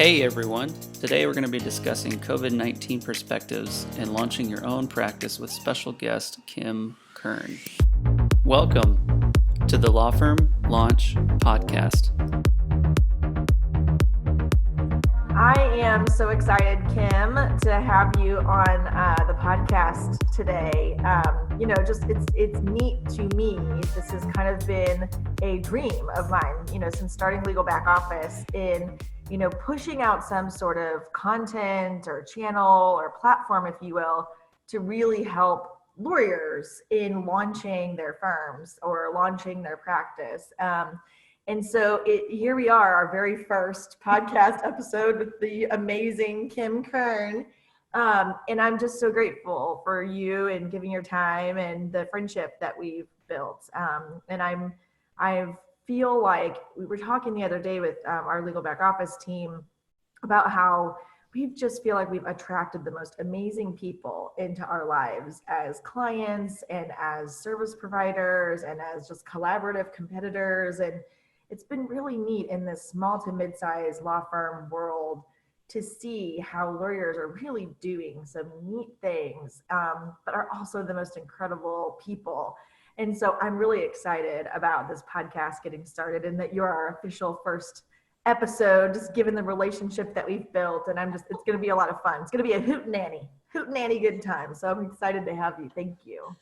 Hey everyone! Today we're going to be discussing COVID-19 perspectives and launching your own practice with special guest Kim Kirn. Welcome to the Law Firm Launch Podcast. I am so excited, Kim, to have you on the podcast today. It's neat to me. This has kind of been a dream of mine, since starting Legal Back Office in pushing out some sort of content or channel or platform, if you will, to really help lawyers in launching their firms or launching their practice. And so here we are, our very first podcast episode with the amazing Kim Kirn. And I'm just so grateful for you and giving your time and the friendship that we've built. I feel like we were talking the other day with our Legal Back Office team about how we just feel like we've attracted the most amazing people into our lives as clients and as service providers and as just collaborative competitors. And it's been really neat in this small to mid-sized law firm world to see how lawyers are really doing some neat things, but are also the most incredible people. And so I'm really excited about this podcast getting started and that you're our official first episode, just given the relationship that we've built. And it's going to be a lot of fun. It's going to be a hootenanny good time. So I'm excited to have you. Thank you.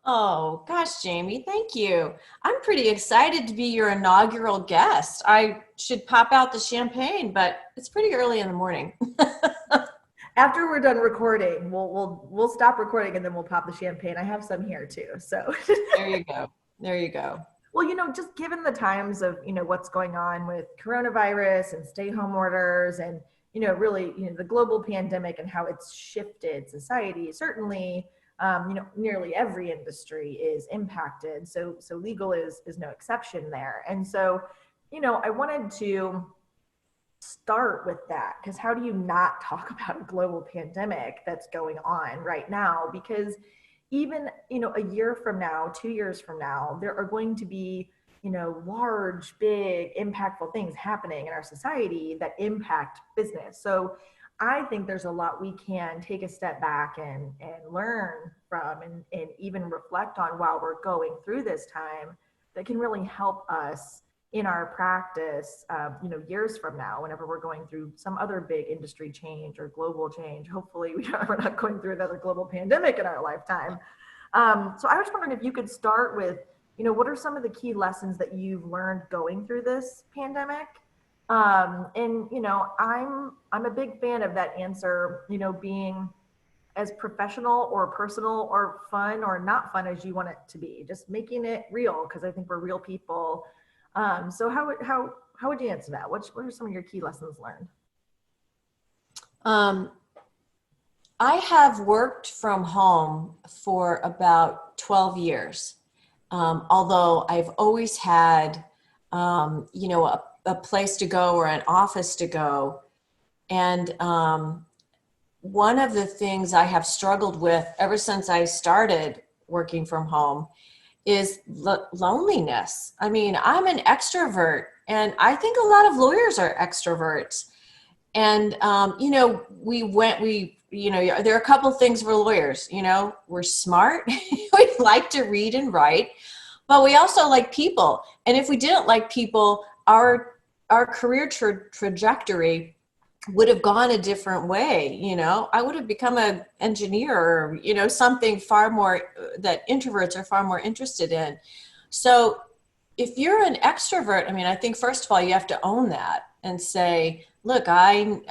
Oh, gosh, Jaimee, thank you. I'm pretty excited to be your inaugural guest. I should pop out the champagne, but it's pretty early in the morning. After we're done recording, we'll stop recording and then we'll pop the champagne. I have some here too. So There you go. Well, just given the times of, what's going on with coronavirus and stay home orders and, really, the global pandemic and how it's shifted society, certainly, nearly every industry is impacted. So legal is no exception there. And so, I wanted to start with that, because how do you not talk about a global pandemic that's going on right now? Because even, a year from now, 2 years from now, there are going to be, large, big, impactful things happening in our society that impact business. So I think there's a lot we can take a step back and learn from and even reflect on while we're going through this time that can really help us in our practice, years from now, whenever we're going through some other big industry change or global change. Hopefully we're not going through another global pandemic in our lifetime. So I was wondering if you could start with, what are some of the key lessons that you've learned going through this pandemic? I'm a big fan of that answer, being as professional or personal or fun or not fun as you want it to be, just making it real, because I think we're real people. So how would you answer that? What are some of your key lessons learned? I have worked from home for about 12 years. Although I've always had, a place to go or an office to go. And one of the things I have struggled with ever since I started working from home is loneliness. I mean, I'm an extrovert, and I think a lot of lawyers are extroverts. And, there are a couple things for lawyers. We're smart, we like to read and write, but we also like people. And if we didn't like people, our career trajectory would have gone a different way. I would have become an engineer or, something far more that introverts are far more interested in. So if you're an extrovert, I think first of all, you have to own that and say, look, I'm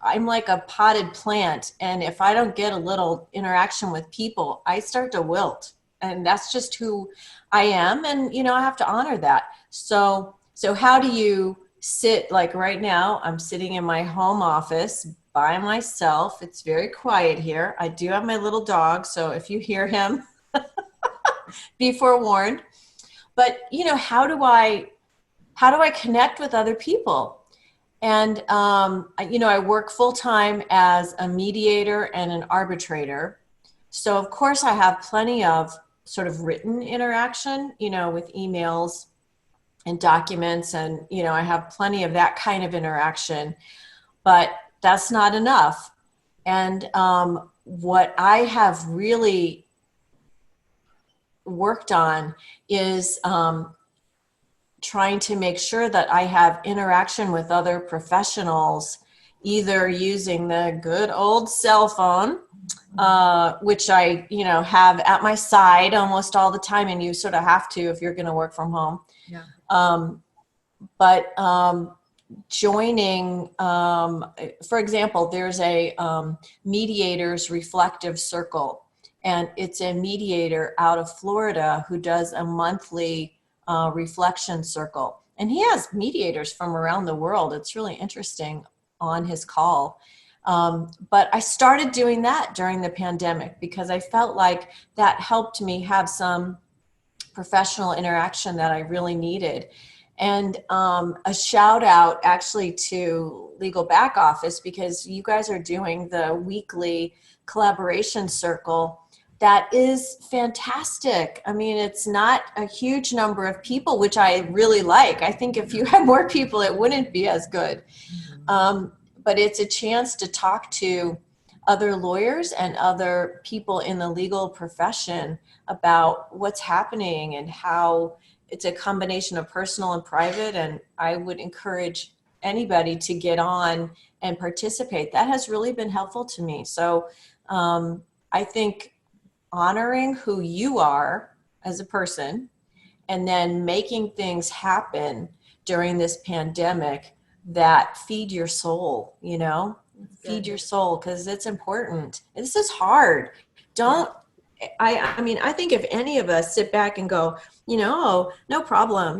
like a potted plant. And if I don't get a little interaction with people, I start to wilt. And that's just who I am. And, I have to honor that. So how do you sit? Like right now, I'm sitting in my home office by myself. It's very quiet here. I do have my little dog, so if you hear him, be forewarned. But how do I connect with other people? And I work full time as a mediator and an arbitrator. So of course I have plenty of sort of written interaction, with emails and documents, and I have plenty of that kind of interaction. but that's not enough. And what I have really worked on is trying to make sure that I have interaction with other professionals, either using the good old cell phone, which I, have at my side almost all the time, and you sort of have to if you're going to work from home. Yeah. But joining, for example, there's a mediators reflective circle, and it's a mediator out of Florida who does a monthly reflection circle, and he has mediators from around the world. It's really interesting on his call. But I started doing that during the pandemic because I felt like that helped me have some professional interaction that I really needed. And a shout out actually to Legal Back Office, because you guys are doing the weekly collaboration circle. That is fantastic. I mean, it's not a huge number of people, which I really like. I think if you had more people, it wouldn't be as good. But it's a chance to talk to other lawyers and other people in the legal profession about what's happening and how it's a combination of personal and private. And I would encourage anybody to get on and participate. That has really been helpful to me. So I think honoring who you are as a person and then making things happen during this pandemic that feed your soul, feed your soul, because it's important. This is hard. I think if any of us sit back and go, no problem,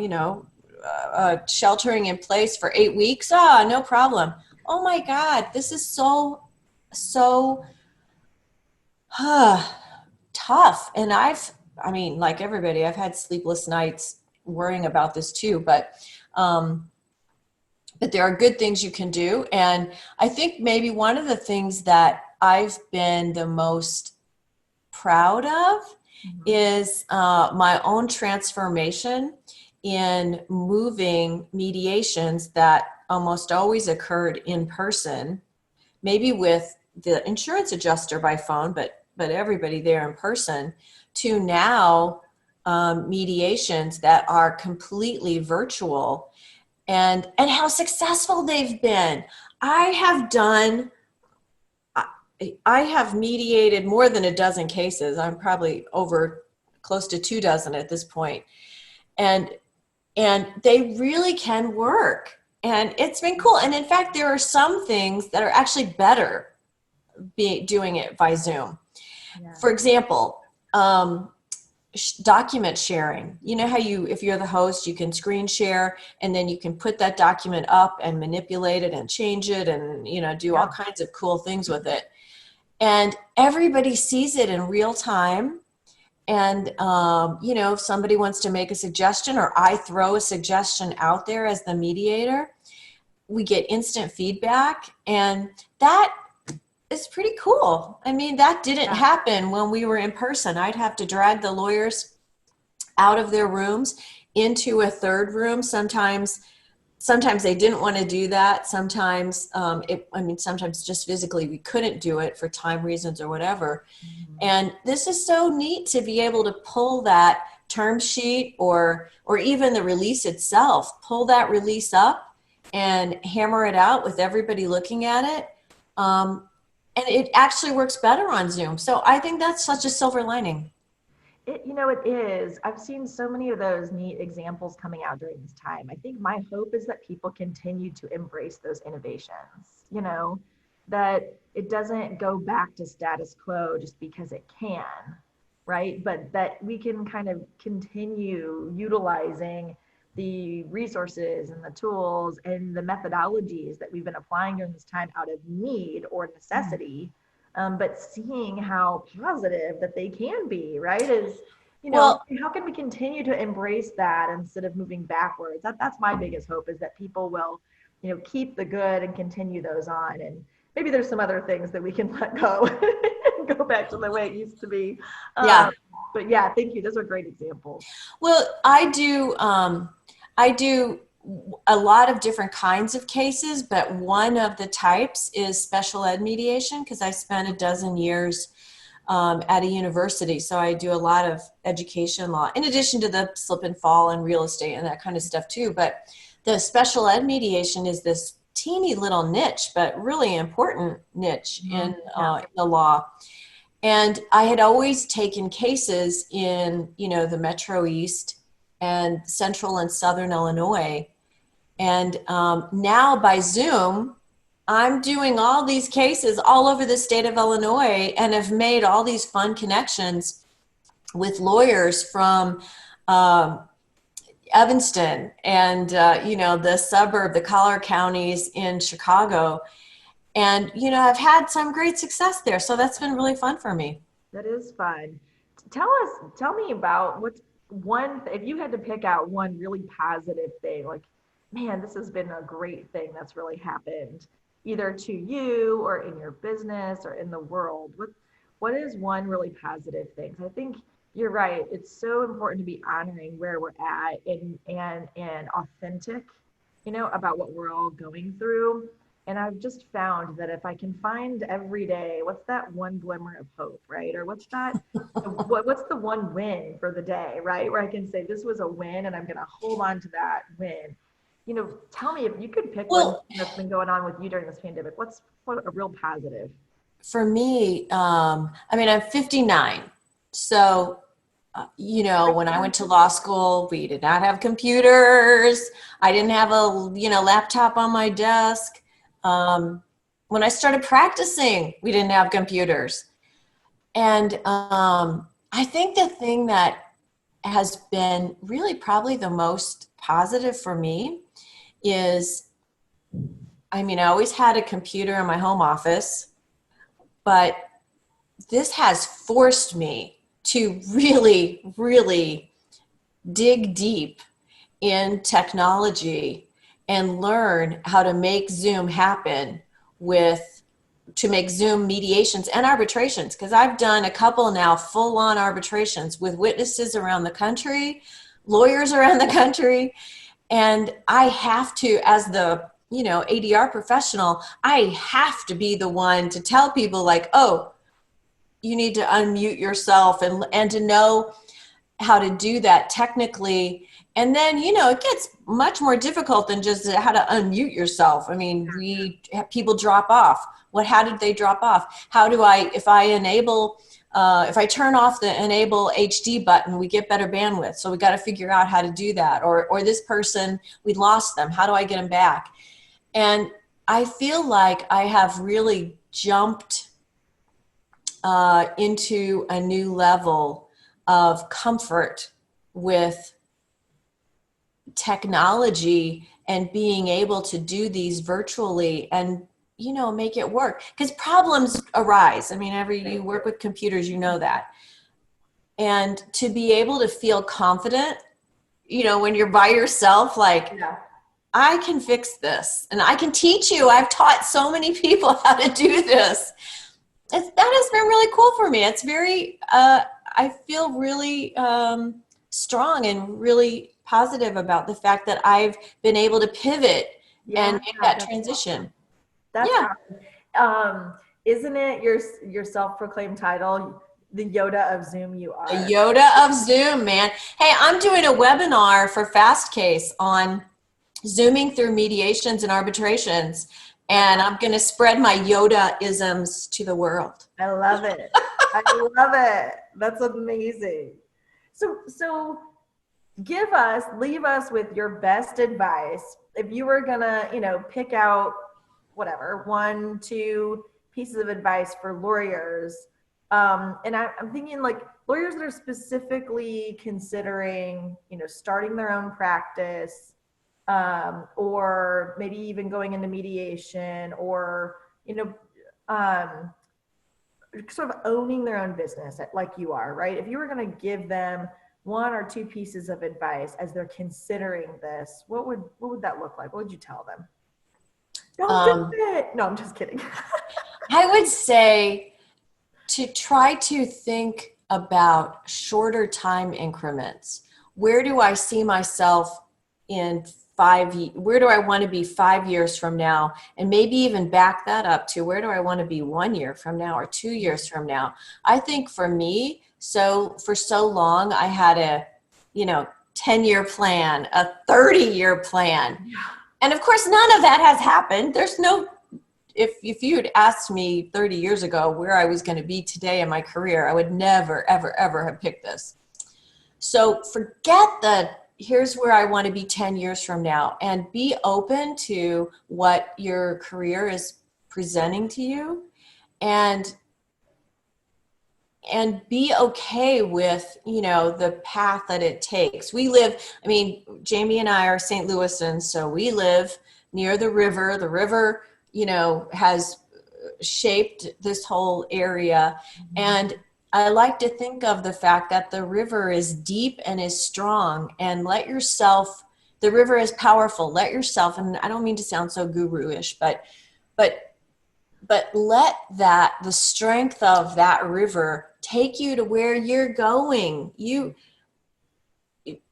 sheltering in place for 8 weeks, no problem. Oh my God, this is so tough. And like everybody, I've had sleepless nights worrying about this too, but there are good things you can do. And I think maybe one of the things that I've been the most proud of is my own transformation in moving mediations that almost always occurred in person, maybe with the insurance adjuster by phone, but everybody there in person, to now mediations that are completely virtual, and how successful they've been. I have mediated more than a dozen cases. I'm probably over close to 24 at this point. And they really can work. And it's been cool. And in fact, there are some things that are actually better doing it by Zoom. Yeah. For example, document sharing. You know how if you're the host, you can screen share, and then you can put that document up and manipulate it and change it and, do all kinds of cool things with it. And everybody sees it in real time. And, if somebody wants to make a suggestion, or I throw a suggestion out there as the mediator, we get instant feedback. And that is pretty cool. I mean, that didn't happen when we were in person. I'd have to drag the lawyers out of their rooms into a third room. Sometimes they didn't want to do that. Sometimes, sometimes just physically we couldn't do it for time reasons or whatever. Mm-hmm. And this is so neat to be able to pull that term sheet or even the release itself, pull that release up and hammer it out with everybody looking at it. And it actually works better on Zoom. So I think that's such a silver lining. It is. I've seen so many of those neat examples coming out during this time. I think my hope is that people continue to embrace those innovations, that it doesn't go back to status quo just because it can, right? But that we can kind of continue utilizing the resources and the tools and the methodologies that we've been applying during this time out of need or necessity, but seeing how positive that they can be, right? How can we continue to embrace that instead of moving backwards? That's my biggest hope, is that people will, keep the good and continue those on. And maybe there's some other things that we can let go and go back to the way it used to be. But yeah, thank you. Those are great examples. Well, I do a lot of different kinds of cases, but one of the types is special ed mediation, because I spent a dozen years at a university. So I do a lot of education law, in addition to the slip and fall and real estate and that kind of stuff too. But the special ed mediation is this teeny little niche, but really important niche in the law. And I had always taken cases in, the Metro East and Central and Southern Illinois. And now by Zoom, I'm doing all these cases all over the state of Illinois, and have made all these fun connections with lawyers from Evanston and, the suburb, the collar counties in Chicago. And, I've had some great success there. So that's been really fun for me. That is fun. Tell me about what's one, if you had to pick out one really positive thing, like, man, this has been a great thing that's really happened, either to you or in your business or in the world. What is one really positive thing? I think you're right. It's so important to be honoring where we're at and authentic, about what we're all going through. And I've just found that if I can find every day, what's that one glimmer of hope, right? Or what's the one win for the day, right? Where I can say this was a win and I'm going to hold on to that win. Tell me, if you could pick one that's been going on with you during this pandemic, what a real positive? For me, I'm 59. So, when I went to law school, we did not have computers. I didn't have a, laptop on my desk. When I started practicing, we didn't have computers. And I think the thing that has been really probably the most positive for me is, I always had a computer in my home office, but this has forced me to really, really dig deep in technology and learn how to make Zoom happen to make Zoom mediations and arbitrations. Because I've done a couple now full-on arbitrations with witnesses around the country, lawyers around the country. And I have to, as the, ADR professional, I have to be the one to tell people like, oh, you need to unmute yourself and to know how to do that technically. And then, it gets much more difficult than just how to unmute yourself. We have people drop off. How did they drop off? How do if I turn off the enable HD button, we get better bandwidth. So we got to figure out how to do that. Or this person, we lost them. How do I get them back? And I feel like I have really jumped into a new level of comfort with technology and being able to do these virtually and, make it work. Because problems arise. You work with computers, that. And to be able to feel confident, when you're by yourself, I can fix this and I can teach you. I've taught so many people how to do this. That has been really cool for me. It's very, I feel really strong and really positive about the fact that I've been able to pivot and make that transition. That's awesome. Isn't it your self-proclaimed title, the Yoda of Zoom you are? The Yoda of Zoom, man. Hey, I'm doing a webinar for Fast Case on Zooming through mediations and arbitrations. And I'm going to spread my Yoda-isms to the world. I love it. I love it. That's amazing. So leave us with your best advice. If you were going to, pick out whatever, 1-2 pieces of advice for lawyers. And I'm thinking like lawyers that are specifically considering, starting their own practice, or maybe even going into mediation or, sort of owning their own business like you are, right? If you were going to give them 1 or 2 pieces of advice as they're considering this, what would that look like? What would you tell them? Don't do it. No, I'm just kidding. I would say to try to think about shorter time increments. Where do I see myself in where do I want to be 5 years from now? And maybe even back that up to where do I want to be 1 year from now or 2 years from now? I think for me, for so long, I had a, 10-year plan, a 30-year plan. And of course, none of that has happened. There's no, if you had asked me 30 years ago where I was going to be today in my career, I would never, ever, ever have picked this. So forget here's where I want to be 10 years from now, and be open to what your career is presenting to you, and be okay with, the path that it takes. Jaimee and I are St. Louisans, so we live near the river. The river, has shaped this whole area. And I like to think of the fact that the river is deep and is strong, and the river is powerful. Let yourself, and I don't mean to sound so guru-ish, but let the strength of that river take you to where you're going.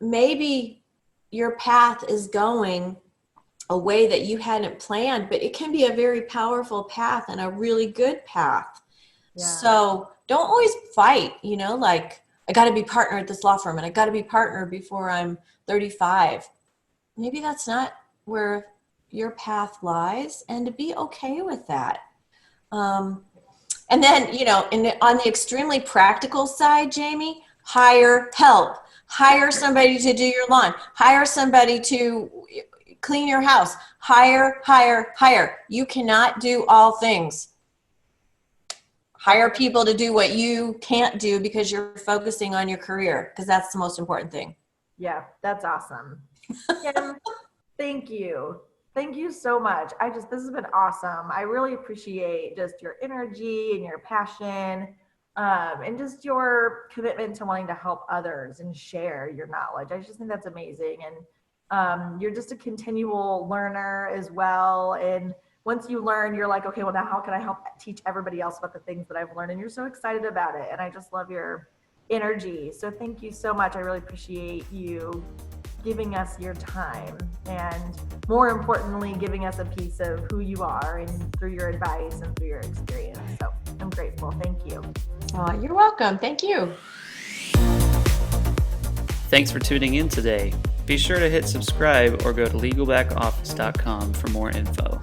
Maybe your path is going a way that you hadn't planned, but it can be a very powerful path and a really good path. Yeah. So don't always fight, like, I got to be partner at this law firm and I got to be partner before I'm 35. Maybe that's not where your path lies, and to be okay with that. And then, on the extremely practical side, Jaimee, hire help. Hire somebody to do your lawn. Hire somebody to clean your house. Hire. You cannot do all things. Hire people to do what you can't do because you're focusing on your career, because that's the most important thing. Yeah, that's awesome. Kim, thank you. Thank you so much. This has been awesome. I really appreciate just your energy and your passion, and just your commitment to wanting to help others and share your knowledge. I just think that's amazing. And you're just a continual learner as well. And once you learn, you're like, okay, well, now how can I help teach everybody else about the things that I've learned? And you're so excited about it. And I just love your energy. So thank you so much. I really appreciate you giving us your time, and more importantly, giving us a piece of who you are, and through your advice and through your experience. So I'm grateful. Thank you. Oh, you're welcome. Thank you. Thanks for tuning in today. Be sure to hit subscribe or go to legalbackoffice.com for more info.